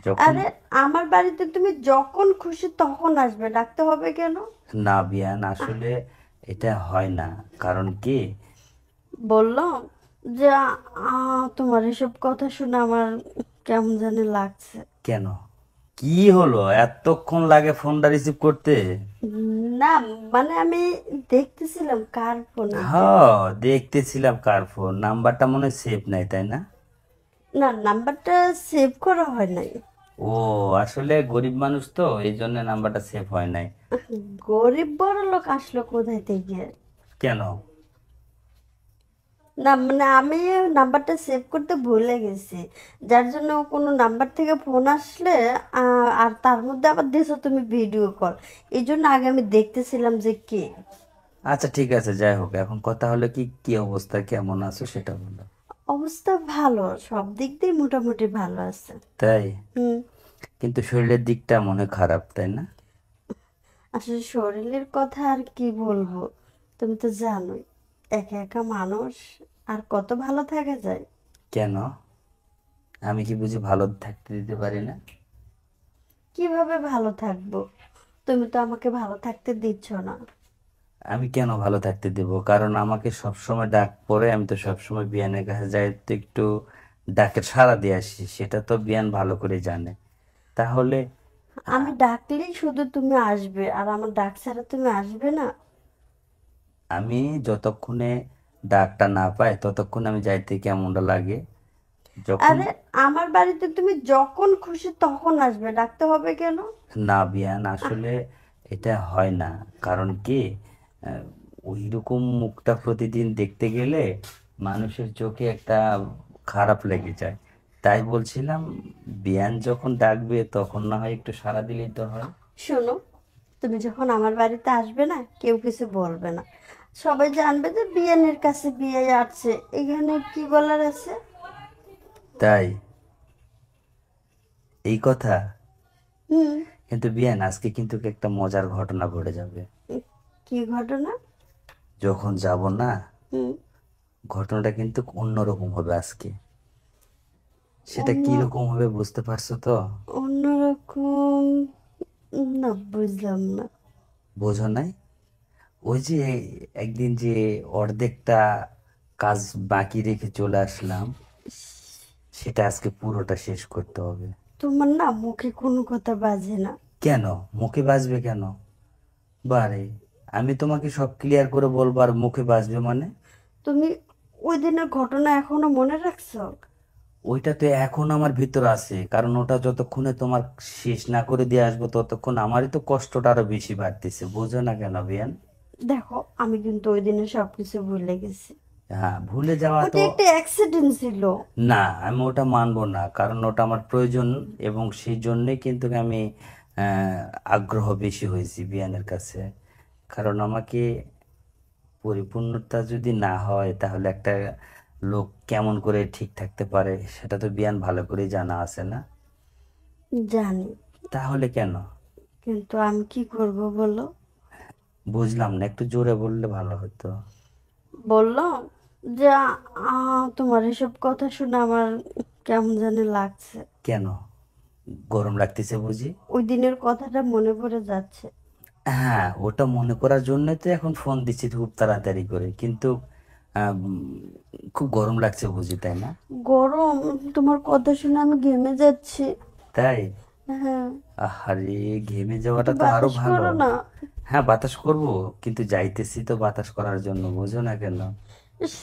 যখন আরে আমার বাড়িতে তুমি যখন খুশি তখন আসবে, ডাকতে হবে কেন? না বিয়ান, আসলে এটা হয় না। কারণ কি? বললাম যে তোমার এসব কথা শুনে আমার কেমন জানি লাগছে। কেন? কি হলো, এতক্ষণ লাগে ফোনটা রিসিভ করতে? না, মানে আমি দেখতেছিলাম কার ফোন এটা। হ্যাঁ, দেখতেছিলাম কার ফোন। নাম্বারটা মনে হয় সেভ নাই, তাই না? না, নাম্বারটা সেভ করা হয় নাই। ও, আসলে গরিব মানুষ তো, এই জন্য নাম্বারটা সেভ হয় নাই। গরিব বড় লোক আসলো কোথায় থেকে? কেন? না মানে আমি নাম্বারটা সেভ করতে ভুলে গেছি, যার জন্য কোনো নাম্বার থেকে ফোন আসলে আর তার মধ্যে আবার দিয়েছো তুমি ভিডিও কল, এই জন্য আগে আমি দেখতেছিলাম যে কে। আচ্ছা ঠিক আছে, যাই হোক, এখন কথা হলো কি, কি অবস্থা, কেমন আছো সেটা বলো। অবস্থা ভালো, সব দিক দিয়ে মোটামুটি ভালো আছে। তাই? হুম। কিন্তু শরীরের দিকটা মনে হয় খারাপ, তাই না? আসলে শরীরের কথা আর কি বলবো, তুমি তো জানোই, একা একা মানুষ, আর কত ভালো থাকা যায়। কেন? আমি কি বুঝি ভালো থাকতে দিতে পারি না? কিভাবে ভালো থাকবো? তুমি তো আমাকে ভালো থাকতে দিচ্ছ না। আমি কেন ভালো থাকতে দেব? কারণ আমাকে সবসময় ডাক পড়ে, আমি তো সবসময় বিয়ানের কাছে যাই, তো একটু ডাকের সাড়া দিয়ে আসি, সেটা তো বিয়ান ভালো করে জানে। তাহলে আমি ডাকলেই শুধু তুমি আসবে, আর আমার ডাক ছাড়া তুমি আসবে না। আমি যতক্ষণে ডাকটা না পাই ততক্ষণ আমি যাইতে কেমনটা লাগে। যখন আরে আমার বাড়িতে তুমি যখন খুশি তখন আসবে, ডাকতে হবে কেন? না বিয়ান, আসলে এটা হয় না। কারণ কি, ওই রকম মুখটা প্রতিদিন দেখতে গেলে মানুষের চোখে একটা খারাপ লেগে যায়। তাই বলছিলাম, বিয়ান যখন ডাকবে তখন না হয় একটু সাড়া দিলেই তো হয়। শোনো, তুমি যখন আমার বাড়িতে আসবে না, কেউ কিছু বলবে না, সবাই জানবে যে বিয়ানের কাছে বিয়ে আসছে, এখানে কি বলার আছে? তাই? এই কথা। হুম। কিন্তু বিয়ান, আজকে কিন্তু একটা মজার ঘটনা ঘটে যাবে। কি ঘটনা? যখন যাব না, হুম। ঘটনাটা কিন্তু অন্যরকম হবে আজকে। সেটা অন্য কি রকম হবে বুঝতে পারছো তো? অন্যরকম? না, বুঝলাম না। বোঝো নাই? ওই যে একদিন যে অর্ধেকটা কাজ বাকি রেখে চলে আসলাম, সেটা আজকে পুরোটা শেষ করতে হবে। তোমার না মুখে কোনো কথা বাজে না। কেন? মুখে বাজবে কেন? বারে, আমি তোমাকে সব ক্লিয়ার করে বলবো আর মুখে বাজবে মানে? তুমি ওই দিনের ঘটনা এখনো মনে রাখছো? ওইটা তো এখন আমার ভিতর আছে, কারণ ওটা যতক্ষণে তোমার শেষ না করে দিয়ে আসবো ততক্ষণ আমারই তো কষ্টটা আরো বেশি বাড়তেছে। বোঝো না কেন বিয়ান? দেখো, আমি কিন্তু ওই দিনে সবকিছু ভুলে গেছি। হ্যাঁ, ভুলে যাওয়া ওটা তো। একটা অ্যাক্সিডেন্ট ছিল। না, আমি ওটা মানবো না, কারণ ওটা আমার প্রয়োজন। এবং সেই জন্যই কিন্তু আমি আহ, আগ্রহ বেশি হয়েছি বিয়ানের কাছে। কারণ আমাকে পরিপূর্ণতা যদি না হয় তাহলে একটা লোক কেমন করে ঠিক থাকতে পারে সেটা তো বিয়ান ভালো করেই জানা আছে না? জানি, তাহলে কেন? কিন্তু আমি কি করব বলো? বুঝলাম না, একটু জোরে বললে ভালো হতো। বললাম যে তোমার এসব কথা শুনে আমার কেমন জানি লাগছে। কেন? গরম লাগতেছে বুঝি? ওই দিনের কথাটা মনে পড়ে যাচ্ছে। হ্যাঁ, ওটা মনে করার জন্যই তো এখন ফোন দিচ্ছি খুব তাড়াতাড়ি করে, কিন্তু খুব গরম লাগছে বুঝি, তাই না? গরম? তোমার কথা শুনে আমি ঘেমে যাচ্ছি। তাই? হ্যাঁ। আহারে, ঘেমে একটু যাওয়াটা তো আরো বাতাস ভালো। করো না। হ্যাঁ, বাতাস করব, কিন্তু যাইতেছি তো বাতাস করার জন্য, বোঝো না কেন? ইস,